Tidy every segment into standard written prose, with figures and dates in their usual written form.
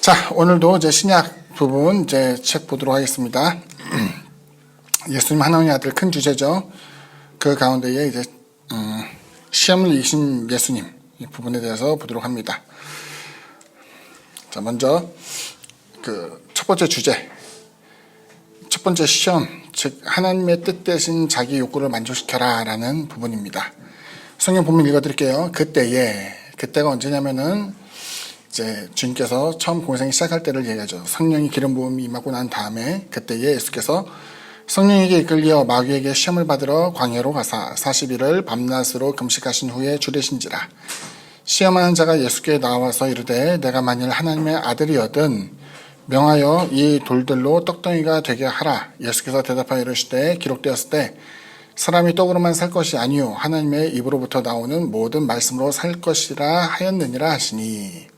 자, 오늘도 이제 신약 부분 이제 책 보도록 하겠습니다. 예수님 하나님의 아들 큰 주제죠. 그 가운데에 이제 시험을 이기신 예수님 이 부분에 대해서 보도록 합니다. 자, 먼저 그 첫 번째 주제, 첫 번째 시험, 즉 하나님의 뜻 대신 자기 욕구를 만족시켜라라는 부분입니다. 성경 본문 읽어드릴게요. 그때가 언제냐면은 이제 주님께서 처음 공생이 시작할 때를 얘기하죠. 성령이 기름 부음이 임하고 난 다음에 그때에 예수께서 성령에게 이끌려 마귀에게 시험을 받으러 광야로 가사 40일을 밤낮으로 금식하신 후에 주되신지라. 시험하는 자가 예수께 나와서 이르되 내가 만일 하나님의 아들이거든 명하여 이 돌들로 떡덩이가 되게 하라. 예수께서 대답하여 이르시되 기록되었을 때 사람이 떡으로만 살 것이 아니요 하나님의 입으로부터 나오는 모든 말씀으로 살 것이라 하였느니라 하시니.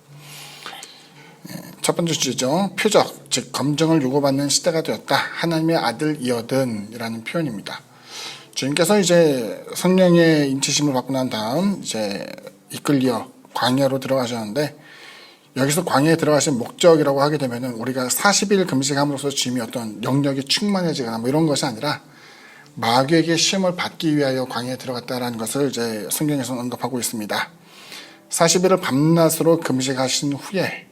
첫 번째 주제죠. 표적, 즉 검증을 요구받는 시대가 되었다. 하나님의 아들이거든 이라는 표현입니다. 주님께서 이제 성령의 인치심을 받고 난 다음 이제 이끌려 광야로 들어가셨는데, 여기서 광야에 들어가신 목적이라고 하게 되면은 우리가 40일 금식함으로써 주님이 어떤 영역이 충만해지거나 뭐 이런 것이 아니라 마귀에게 시험을 받기 위하여 광야에 들어갔다라는 것을 이제 성경에서 언급하고 있습니다. 40일을 밤낮으로 금식하신 후에,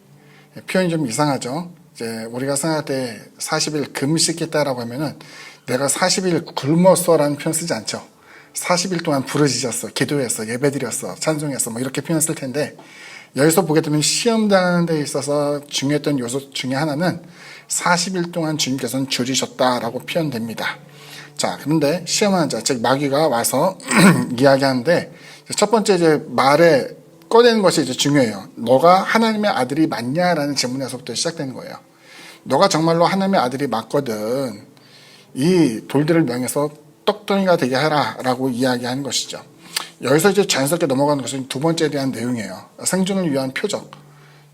표현이 좀 이상하죠. 이제 우리가 생각할 때 40일 금식했다라고 하면은 내가 40일 굶었어라는 표현 쓰지 않죠. 40일 동안 부르짖었어, 기도했어, 예배드렸어, 찬송했어, 뭐 이렇게 표현 쓸 텐데, 여기서 보게 되면 시험당하는 데 있어서 중요했던 요소 중에 하나는 40일 동안 주님께서는 줄이셨다라고 표현됩니다. 자, 그런데 시험하는 자, 즉 마귀가 와서 이야기하는데, 첫 번째 이제 말에 꺼내는 것이 이제 중요해요. 너가 하나님의 아들이 맞냐라는 질문에서부터 시작되는 거예요. 너가 정말로 하나님의 아들이 맞거든 이 돌들을 명해서 떡덩이가 되게 하라라고 이야기하는 것이죠. 여기서 이제 자연스럽게 넘어가는 것은 두 번째에 대한 내용이에요. 생존을 위한 표적.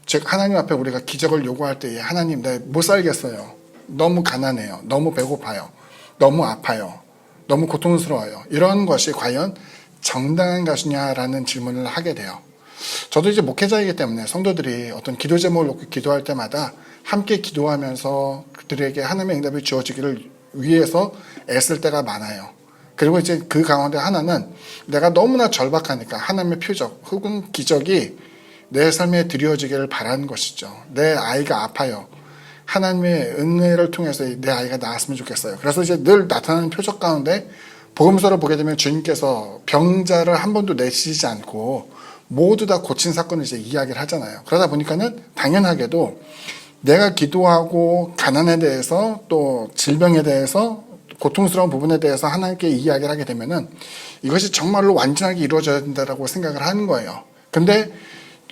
즉 하나님 앞에 우리가 기적을 요구할 때에 하나님 내 못 살겠어요. 너무 가난해요. 너무 배고파요. 너무 아파요. 너무 고통스러워요. 이런 것이 과연 정당한 것이냐라는 질문을 하게 돼요. 저도 이제 목회자이기 때문에 성도들이 어떤 기도 제목을 놓고 기도할 때마다 함께 기도하면서 그들에게 하나님의 응답이 주어지기를 위해서 애쓸 때가 많아요. 그리고 이제 그 가운데 하나는 내가 너무나 절박하니까 하나님의 표적 혹은 기적이 내 삶에 드려지기를 바라는 것이죠. 내 아이가 아파요. 하나님의 은혜를 통해서 내 아이가 나았으면 좋겠어요. 그래서 이제 늘 나타나는 표적 가운데 복음서를 보게 되면 주님께서 병자를 한 번도 내쉬지 않고 모두 다 고친 사건을 이제 이야기를 하잖아요. 그러다 보니까는 당연하게도 내가 기도하고 가난에 대해서 또 질병에 대해서 고통스러운 부분에 대해서 하나님께 이야기를 하게 되면은 이것이 정말로 완전하게 이루어져야 된다라고 생각을 하는 거예요. 근데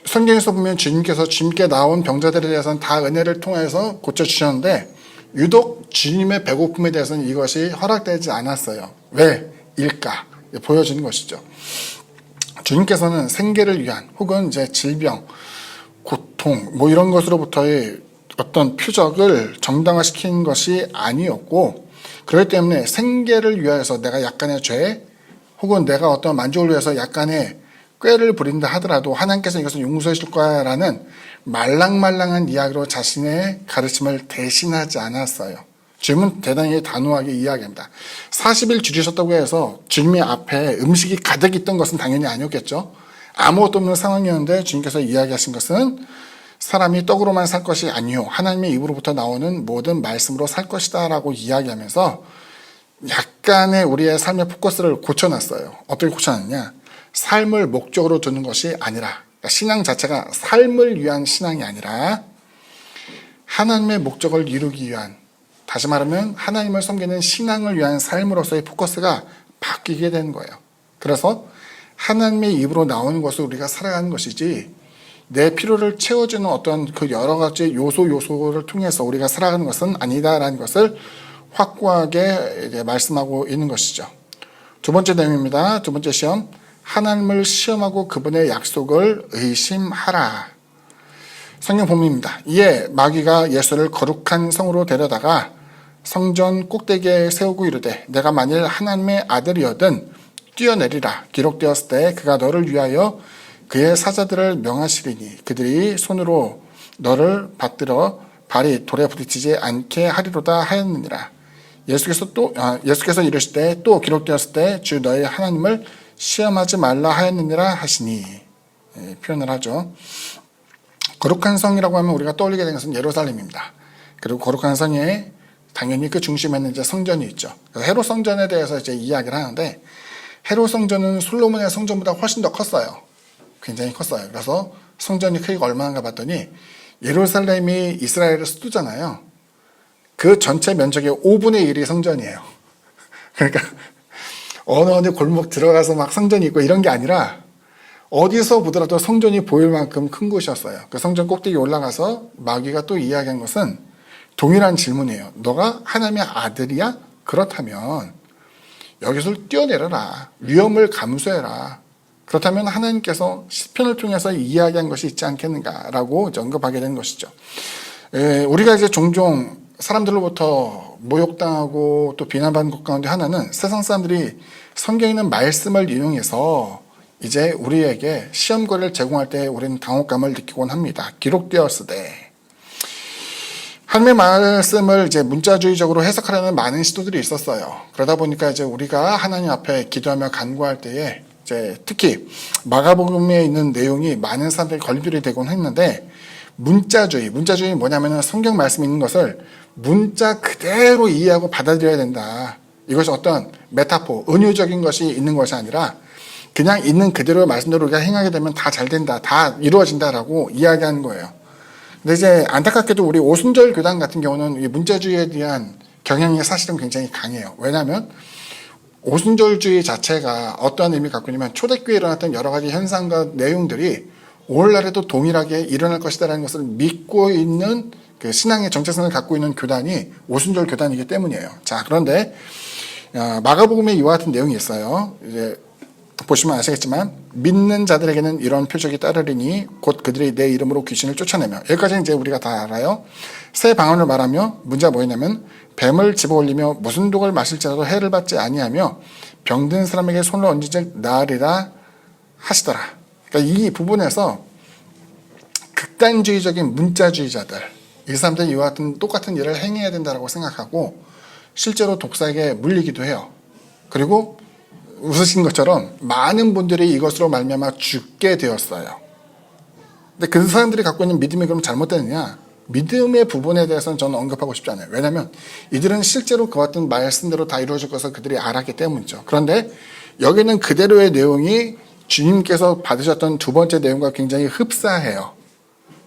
성경에서 보면 주님께 나온 병자들에 대해서는 다 은혜를 통해서 고쳐주셨는데 유독 주님의 배고픔에 대해서는 이것이 허락되지 않았어요. 왜일까? 보여주는 것이죠. 주님께서는 생계를 위한 혹은 이제 질병, 고통 뭐 이런 것으로부터의 어떤 표적을 정당화시키는 것이 아니었고, 그렇기 때문에 생계를 위하여서 내가 약간의 죄 혹은 내가 어떤 만족을 위해서 약간의 꾀를 부린다 하더라도 하나님께서 이것을 용서해 줄 거야라는 말랑말랑한 이야기로 자신의 가르침을 대신하지 않았어요. 주님은 대단히 단호하게 이야기합니다. 40일 줄이셨다고 해서 주님의 앞에 음식이 가득 있던 것은 당연히 아니었겠죠. 아무것도 없는 상황이었는데 주님께서 이야기하신 것은 사람이 떡으로만 살 것이 아니요 하나님의 입으로부터 나오는 모든 말씀으로 살 것이다 라고 이야기하면서 약간의 우리의 삶의 포커스를 고쳐놨어요. 어떻게 고쳐놨느냐, 삶을 목적으로 두는 것이 아니라, 그러니까 신앙 자체가 삶을 위한 신앙이 아니라 하나님의 목적을 이루기 위한, 다시 말하면 하나님을 섬기는 신앙을 위한 삶으로서의 포커스가 바뀌게 되는 거예요. 그래서 하나님의 입으로 나오는 것을 우리가 살아가는 것이지 내 필요를 채워주는 어떤 그 여러 가지 요소를 통해서 우리가 살아가는 것은 아니다라는 것을 확고하게 이제 말씀하고 있는 것이죠. 두 번째 내용입니다. 두 번째 시험, 하나님을 시험하고 그분의 약속을 의심하라. 성경 본문입니다. 이에 마귀가 예수를 거룩한 성으로 데려다가 성전 꼭대기에 세우고 이르되 내가 만일 하나님의 아들이거든 뛰어내리라. 기록되었을 때 그가 너를 위하여 그의 사자들을 명하시리니 그들이 손으로 너를 받들어 발이 돌에 부딪히지 않게 하리로다 하였느니라. 예수께서 이르실 때 또 기록되었을 때 주 너희 하나님을 시험하지 말라 하였느니라 하시니, 표현을 하죠. 거룩한 성이라고 하면 우리가 떠올리게 되는 것은 예루살렘입니다. 그리고 거룩한 성에 당연히 그 중심에는 이제 성전이 있죠. 헤롯 성전에 대해서 이제 이야기를 하는데, 헤롯 성전은 솔로몬의 성전보다 훨씬 더 컸어요. 굉장히 컸어요. 그래서 성전이 크기가 얼마나가 봤더니 예루살렘이 이스라엘의 수도잖아요. 그 전체 면적의 5분의 1이 성전이에요. 그러니까 어느 골목 들어가서 막 성전이 있고 이런 게 아니라 어디서 보더라도 성전이 보일 만큼 큰 곳이었어요. 그 성전 꼭대기 올라가서 마귀가 또 이야기한 것은 동일한 질문이에요. 너가 하나님의 아들이야? 그렇다면 여기서 뛰어내려라. 위험을 감수해라. 그렇다면 하나님께서 시편을 통해서 이야기한 것이 있지 않겠는가라고 언급하게 된 것이죠. 우리가 이제 종종 사람들로부터 모욕당하고 또 비난받는 것 가운데 하나는 세상 사람들이 성경에 있는 말씀을 인용해서 이제 우리에게 시험거리를 제공할 때 우리는 당혹감을 느끼곤 합니다. 기록되었을 때 하나님의 말씀을 이제 문자주의적으로 해석하려는 많은 시도들이 있었어요. 그러다 보니까 이제 우리가 하나님 앞에 기도하며 간구할 때에 이제 특히 마가복음에 있는 내용이 많은 사람들이 걸림돌이 되곤 했는데, 문자주의 뭐냐면은 성경 말씀이 있는 것을 문자 그대로 이해하고 받아들여야 된다. 이것이 어떤 메타포, 은유적인 것이 있는 것이 아니라 그냥 있는 그대로 말씀대로 우리가 행하게 되면 다 잘 된다, 다 이루어진다라고 이야기하는 거예요. 근데 이제 안타깝게도 우리 오순절 교단 같은 경우는 이 문자주의에 대한 경향이 사실은 굉장히 강해요. 왜냐하면 오순절주의 자체가 어떠한 의미를 갖고 있냐면 초대교회에 일어났던 여러 가지 현상과 내용들이 오늘날에도 동일하게 일어날 것이다라는 것을 믿고 있는 그 신앙의 정체성을 갖고 있는 교단이 오순절 교단이기 때문이에요. 자, 그런데 마가복음에 이와 같은 내용이 있어요. 이제 보시면 아시겠지만 믿는 자들에게는 이런 표적이 따르리니 곧 그들이 내 이름으로 귀신을 쫓아내며, 여기까지는 이제 우리가 다 알아요. 새 방언을 말하며, 문제가 뭐였냐면 뱀을 집어올리며 무슨 독을 마실지라도 해를 받지 아니하며 병든 사람에게 손을 얹은즉 나으리라 하시더라. 그러니까 이 부분에서 극단주의적인 문자주의자들, 이 사람들이 이와 같은 똑같은 일을 행해야 된다고 생각하고 실제로 독사에게 물리기도 해요. 그리고 웃으신 것처럼 많은 분들이 이것으로 말미암아 죽게 되었어요. 근데 그 사람들이 갖고 있는 믿음이 그럼 잘못되느냐? 믿음의 부분에 대해서는 저는 언급하고 싶지 않아요. 왜냐하면 이들은 실제로 그 같은 말씀대로 다 이루어질 것을 그들이 알았기 때문이죠. 그런데 여기는 그대로의 내용이 주님께서 받으셨던 두 번째 내용과 굉장히 흡사해요.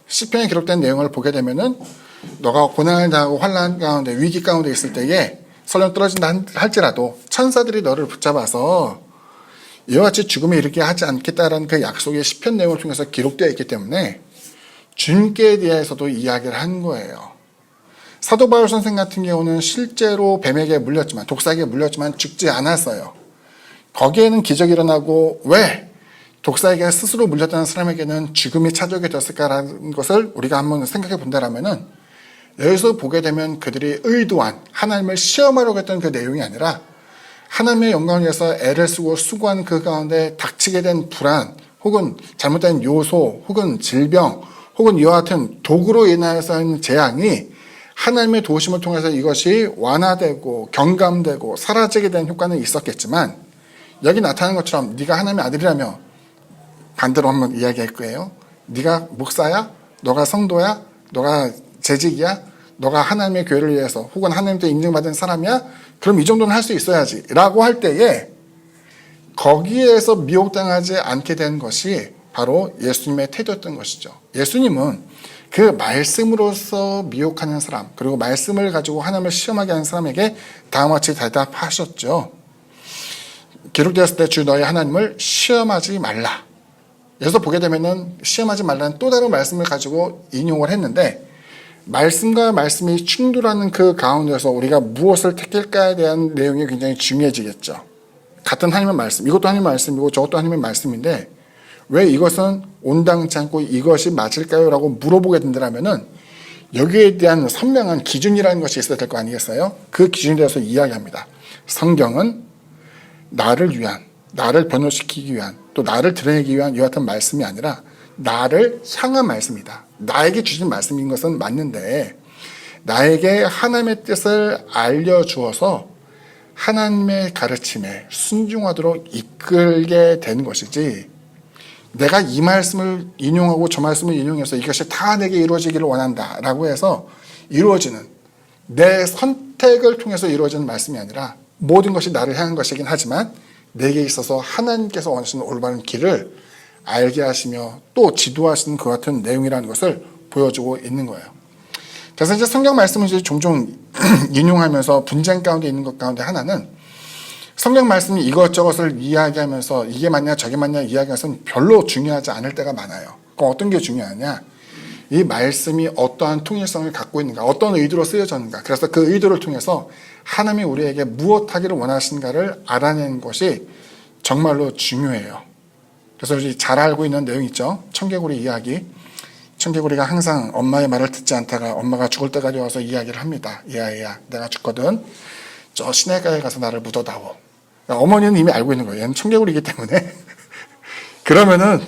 시편에 기록된 내용을 보게 되면은 너가 고난을 당하고 환난 가운데 위기 가운데 있을 때에 설령 떨어진다 할지라도 천사들이 너를 붙잡아서 이와 같이 죽음에 이르게 하지 않겠다라는 그 약속의 시편 내용을 통해서 기록되어 있기 때문에 주님께 대해서도 이야기를 한 거예요. 사도 바울 선생 같은 경우는 실제로 뱀에게 물렸지만, 독사에게 물렸지만 죽지 않았어요. 거기에는 기적이 일어나고 왜 독사에게 스스로 물렸다는 사람에게는 죽음이 찾아오게 됐을까라는 것을 우리가 한번 생각해 본다라면은, 여기서 보게 되면 그들이 의도한 하나님을 시험하려고 했던 그 내용이 아니라 하나님의 영광을 위해서 애를 쓰고 수고한 그 가운데 닥치게 된 불안, 혹은 잘못된 요소, 혹은 질병, 혹은 이와 같은 도구로 인하여서 있는 재앙이 하나님의 도우심을 통해서 이것이 완화되고 경감되고 사라지게 된 효과는 있었겠지만, 여기 나타나는 것처럼 네가 하나님의 아들이라며, 반대로 한번 이야기할 거예요. 네가 목사야? 너가 성도야? 너가 재직이야? 너가 하나님의 교회를 위해서 혹은 하나님께 인정받은 사람이야? 그럼 이 정도는 할 수 있어야지 라고 할 때에 거기에서 미혹당하지 않게 된 것이 바로 예수님의 태도였던 것이죠. 예수님은 그 말씀으로서 미혹하는 사람, 그리고 말씀을 가지고 하나님을 시험하게 하는 사람에게 다음과 같이 대답하셨죠. 기록되었을 때 주 너희 하나님을 시험하지 말라. 여기서 보게 되면은 시험하지 말라는 또 다른 말씀을 가지고 인용을 했는데, 말씀과 말씀이 충돌하는 그 가운데서 우리가 무엇을 택할까에 대한 내용이 굉장히 중요해지겠죠. 같은 하나님의 말씀, 이것도 하나님의 말씀이고 저것도 하나님의 말씀인데 왜 이것은 온당치 않고 이것이 맞을까요? 라고 물어보게 된다면은 여기에 대한 선명한 기준이라는 것이 있어야 될 거 아니겠어요? 그 기준에 대해서 이야기합니다. 성경은 나를 위한, 나를 변호시키기 위한, 또 나를 드러내기 위한 이와 같은 말씀이 아니라 나를 향한 말씀이다. 나에게 주신 말씀인 것은 맞는데 나에게 하나님의 뜻을 알려주어서 하나님의 가르침에 순종하도록 이끌게 되는 것이지, 내가 이 말씀을 인용하고 저 말씀을 인용해서 이것이 다 내게 이루어지기를 원한다 라고 해서 이루어지는, 내 선택을 통해서 이루어지는 말씀이 아니라 모든 것이 나를 향한 것이긴 하지만 내게 있어서 하나님께서 원하시는 올바른 길을 알게 하시며 또 지도하시는 그 같은 내용이라는 것을 보여주고 있는 거예요. 그래서 이제 성경 말씀을 이제 종종 인용하면서 분쟁 가운데 있는 것 가운데 하나는, 성경 말씀이 이것저것을 이야기하면서 이게 맞냐 저게 맞냐 이야기하면서 별로 중요하지 않을 때가 많아요. 그럼 어떤 게 중요하냐? 이 말씀이 어떠한 통일성을 갖고 있는가, 어떤 의도로 쓰여졌는가, 그래서 그 의도를 통해서 하나님이 우리에게 무엇하기를 원하신가를 알아내는 것이 정말로 중요해요. 그래서 우리 잘 알고 있는 내용 있죠. 청개구리 이야기. 청개구리가 항상 엄마의 말을 듣지 않다가 엄마가 죽을 때까지 와서 이야기를 합니다. 얘야, 내가 죽거든 저 시냇가에 가서 나를 묻어다오. 그러니까 어머니는 이미 알고 있는 거예요. 얘는 청개구리이기 때문에 그러면은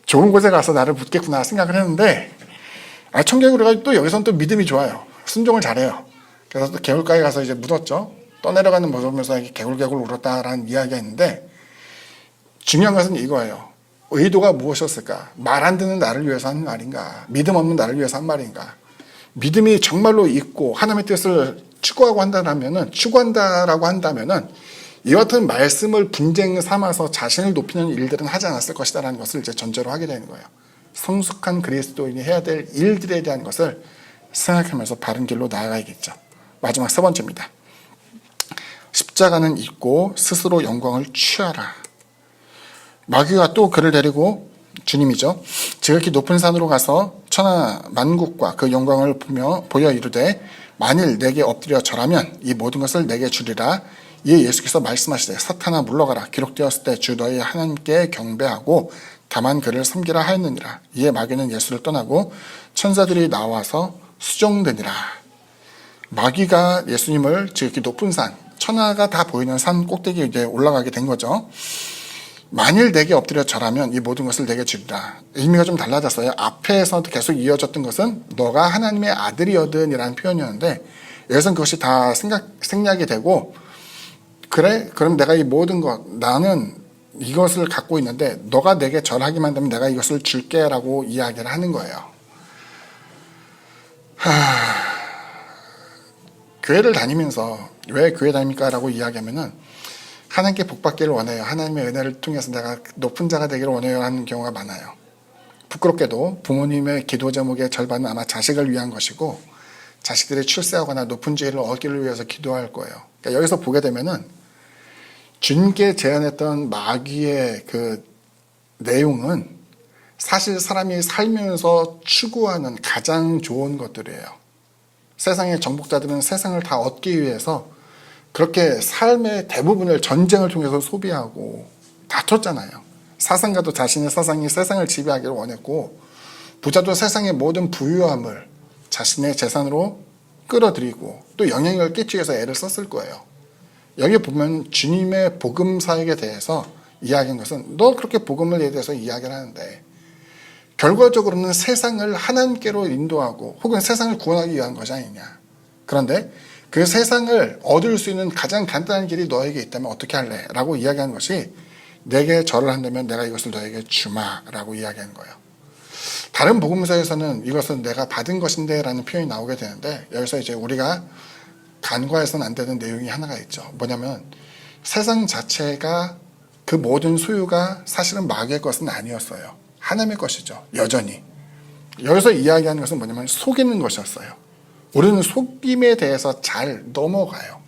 좋은 곳에 가서 나를 묻겠구나 생각을 했는데, 청개구리가 또 여기서는 또 믿음이 좋아요. 순종을 잘해요. 그래서 또 개울가에 가서 이제 묻었죠. 떠내려가는 모습을 보면서 개굴개굴 울었다라는 이야기가 있는데, 중요한 것은 이거예요. 의도가 무엇이었을까? 말 안 듣는 나를 위해서 한 말인가? 믿음 없는 나를 위해서 한 말인가? 믿음이 정말로 있고 하나님의 뜻을 추구한다라고 한다면은 이 같은 말씀을 분쟁 삼아서 자신을 높이는 일들은 하지 않았을 것이다라는 것을 이제 전제로 하게 되는 거예요. 성숙한 그리스도인이 해야 될 일들에 대한 것을 생각하면서 바른 길로 나아가야겠죠. 마지막 세 번째입니다. 십자가는 잊고 스스로 영광을 취하라. 마귀가 또 그를 데리고, 주님이죠, 지극히 높은 산으로 가서 천하 만국과 그 영광을 보여 이르되 만일 내게 엎드려 절하면 이 모든 것을 내게 주리라. 이에 예수께서 말씀하시되 사탄아 물러가라. 기록되었을 때 주 너희 하나님께 경배하고 다만 그를 섬기라 하였느니라. 이에 마귀는 예수를 떠나고 천사들이 나와서 수종되니라. 마귀가 예수님을 지극히 높은 산, 천하가 다 보이는 산 꼭대기에 이제 올라가게 된 거죠. 만일 내게 엎드려 절하면 이 모든 것을 내게 주리라. 의미가 좀 달라졌어요. 앞에서 계속 이어졌던 것은 너가 하나님의 아들이거든 이라는 표현이었는데, 여기서는 그것이 다 생략이 되고, 그래? 그럼 내가 이 모든 것, 나는 이것을 갖고 있는데 너가 내게 절하기만 되면 내가 이것을 줄게 라고 이야기를 하는 거예요. 교회를 다니면서 왜 교회 다닙니까? 라고 이야기하면은 하나님께 복받기를 원해요. 하나님의 은혜를 통해서 내가 높은 자가 되기를 원해요 하는 경우가 많아요. 부끄럽게도 부모님의 기도 제목의 절반은 아마 자식을 위한 것이고, 자식들이 출세하거나 높은 지위를 얻기를 위해서 기도할 거예요. 그러니까 여기서 보게 되면은 주님께 제안했던 마귀의 그 내용은 사실 사람이 살면서 추구하는 가장 좋은 것들이에요. 세상의 정복자들은 세상을 다 얻기 위해서 그렇게 삶의 대부분을 전쟁을 통해서 소비하고 다퉜잖아요. 사상가도 자신의 사상이 세상을 지배하기를 원했고, 부자도 세상의 모든 부유함을 자신의 재산으로 끌어들이고 또 영향력을 끼치기 위해서 애를 썼을 거예요. 여기 보면 주님의 복음 사역에 대해서 이야기한 것은 너 그렇게 복음에 대해서 이야기를 하는데 결과적으로는 세상을 하나님께로 인도하고 혹은 세상을 구원하기 위한 것이 아니냐. 그런데 그 세상을 얻을 수 있는 가장 간단한 길이 너에게 있다면 어떻게 할래? 라고 이야기하는 것이, 내게 절을 한다면 내가 이것을 너에게 주마 라고 이야기하는 거예요. 다른 복음서에서는 이것은 내가 받은 것인데 라는 표현이 나오게 되는데, 여기서 이제 우리가 간과해서는 안 되는 내용이 하나가 있죠. 뭐냐면 세상 자체가 그 모든 소유가 사실은 마귀의 것은 아니었어요. 하나님의 것이죠. 여전히. 여기서 이야기하는 것은 뭐냐면 속이는 것이었어요. 우리는 속임에 대해서 잘 넘어가요.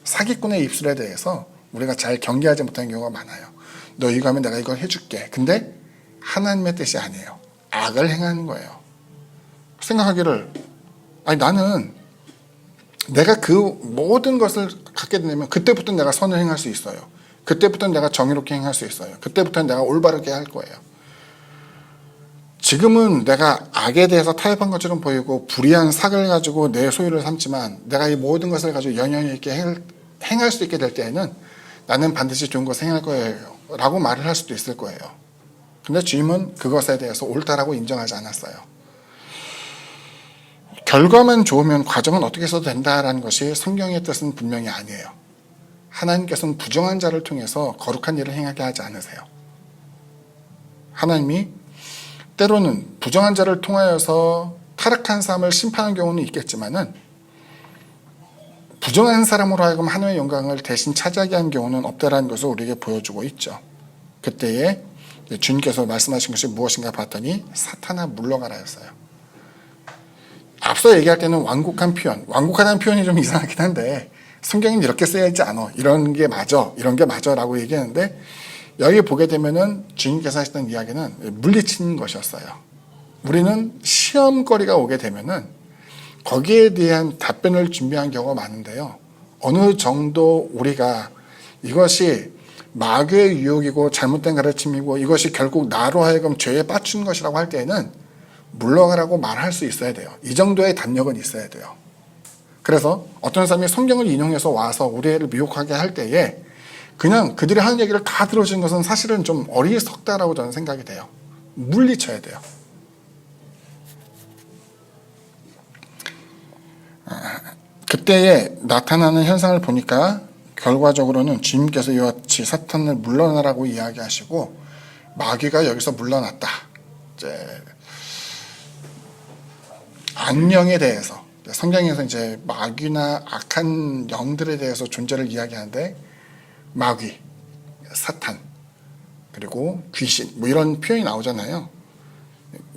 사기꾼의 입술에 대해서 우리가 잘 경계하지 못하는 경우가 많아요. 너 이거 하면 내가 이걸 해줄게. 근데 하나님의 뜻이 아니에요. 악을 행하는 거예요. 생각하기를, 아니 나는 내가 그 모든 것을 갖게 되면 그때부터 내가 선을 행할 수 있어요. 그때부터 내가 정의롭게 행할 수 있어요. 그때부터 내가 올바르게 할 거예요. 지금은 내가 악에 대해서 타협한 것처럼 보이고 불의한 삭을 가지고 내 소유를 삼지만 내가 이 모든 것을 가지고 영향 있게 행할 수 있게 될 때에는 나는 반드시 좋은 것을 행할 거예요 라고 말을 할 수도 있을 거예요. 근데 주님은 그것에 대해서 옳다라고 인정하지 않았어요. 결과만 좋으면 과정은 어떻게 써도 된다라는 것이 성경의 뜻은 분명히 아니에요. 하나님께서는 부정한 자를 통해서 거룩한 일을 행하게 하지 않으세요. 하나님이 때로는 부정한 자를 통하여서 타락한 삶을 심판한 경우는 있겠지만은 부정한 사람으로 하여금 하나님의 영광을 대신 차지하게 한 경우는 없다라는 것을 우리에게 보여주고 있죠. 그때에 주님께서 말씀하신 것이 무엇인가 봤더니 사탄아 물러가라 였어요. 앞서 얘기할 때는 완곡한 표현, 완곡하다는 표현이 좀 이상하긴 한데 성경은 이렇게 써야 하지 않아. 이런 게 맞아. 이런 게 맞아 라고 얘기하는데 여기 보게 되면은 주님께서 하시던 이야기는 물리치는 것이었어요. 우리는 시험거리가 오게 되면은 거기에 대한 답변을 준비한 경우가 많은데요. 어느 정도 우리가 이것이 마귀의 유혹이고 잘못된 가르침이고 이것이 결국 나로 하여금 죄에 빠뜨린 것이라고 할 때에는 물러가라고 말할 수 있어야 돼요. 이 정도의 담력은 있어야 돼요. 그래서 어떤 사람이 성경을 인용해서 와서 우리를 미혹하게 할 때에 그냥 그들이 하는 얘기를 다 들어주는 것은 사실은 좀 어리석다라고 저는 생각이 돼요. 물리쳐야 돼요. 그때에 나타나는 현상을 보니까 결과적으로는 주님께서 이와 같이 사탄을 물러나라고 이야기하시고 마귀가 여기서 물러났다. 이제 악령에 대해서 성경에서 이제 마귀나 악한 영들에 대해서 존재를 이야기하는데 마귀, 사탄, 그리고 귀신 뭐 이런 표현이 나오잖아요.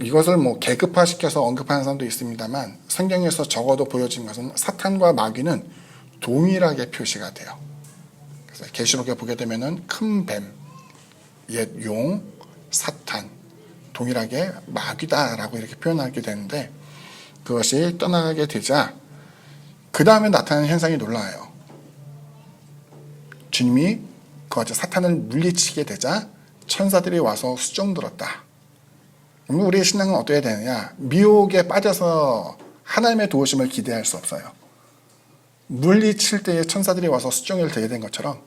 이것을 뭐 계급화시켜서 언급하는 사람도 있습니다만 성경에서 적어도 보여진 것은 사탄과 마귀는 동일하게 표시가 돼요. 그래서 계시록에 보게 되면은 큰 뱀, 옛 용, 사탄 동일하게 마귀다라고 이렇게 표현하게 되는데 그것이 떠나가게 되자 그 다음에 나타나는 현상이 놀라워요. 주님이 그와 같이 사탄을 물리치게 되자 천사들이 와서 수종들었다. 그럼 우리의 신앙은 어떻게 되느냐? 미혹에 빠져서 하나님의 도우심을 기대할 수 없어요. 물리칠 때에 천사들이 와서 수종을 들게 된 것처럼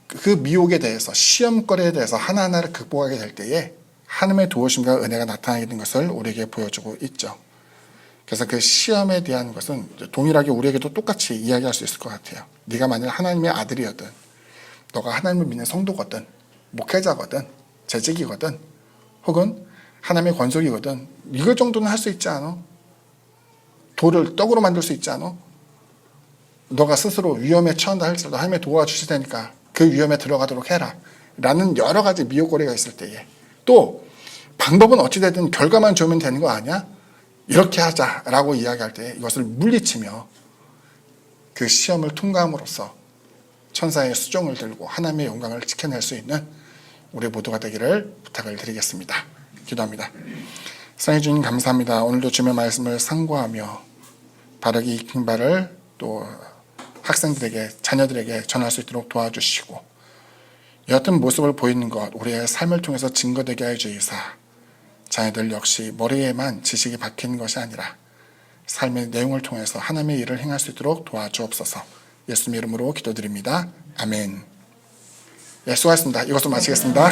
그 미혹에 대해서 시험거리에 대해서 하나하나를 극복하게 될 때에 하나님의 도우심과 은혜가 나타나게 된 것을 우리에게 보여주고 있죠. 그래서 그 시험에 대한 것은 동일하게 우리에게도 똑같이 이야기할 수 있을 것 같아요. 네가 만약 하나님의 아들이었든 너가 하나님을 믿는 성도거든 목회자거든 재직이거든 혹은 하나님의 권속이거든 이거 정도는 할 수 있지 않아? 돌을 떡으로 만들 수 있지 않아? 너가 스스로 위험에 처한다 할지라도 하나님의 도와주실 테니까 그 위험에 들어가도록 해라 라는 여러 가지 미혹거리가 있을 때에 또 방법은 어찌되든 결과만 좋으면 되는 거 아니야? 이렇게 하자라고 이야기할 때 이것을 물리치며 그 시험을 통과함으로써 천사의 수종을 들고 하나님의 영광을 지켜낼 수 있는 우리 모두가 되기를 부탁을 드리겠습니다. 기도합니다. 사랑해 주님 감사합니다. 오늘도 주님의 말씀을 상고하며 바르게 익힌 바를 또 학생들에게 자녀들에게 전할 수 있도록 도와주시고 여하튼 모습을 보이는 것 우리의 삶을 통해서 증거되게 하여 주이사 자녀들 역시 머리에만 지식이 박히는 것이 아니라 삶의 내용을 통해서 하나님의 일을 행할 수 있도록 도와주옵소서. 예수님 이름으로 기도드립니다. 아멘. 예, 수고하셨습니다. 이것으로 마치겠습니다.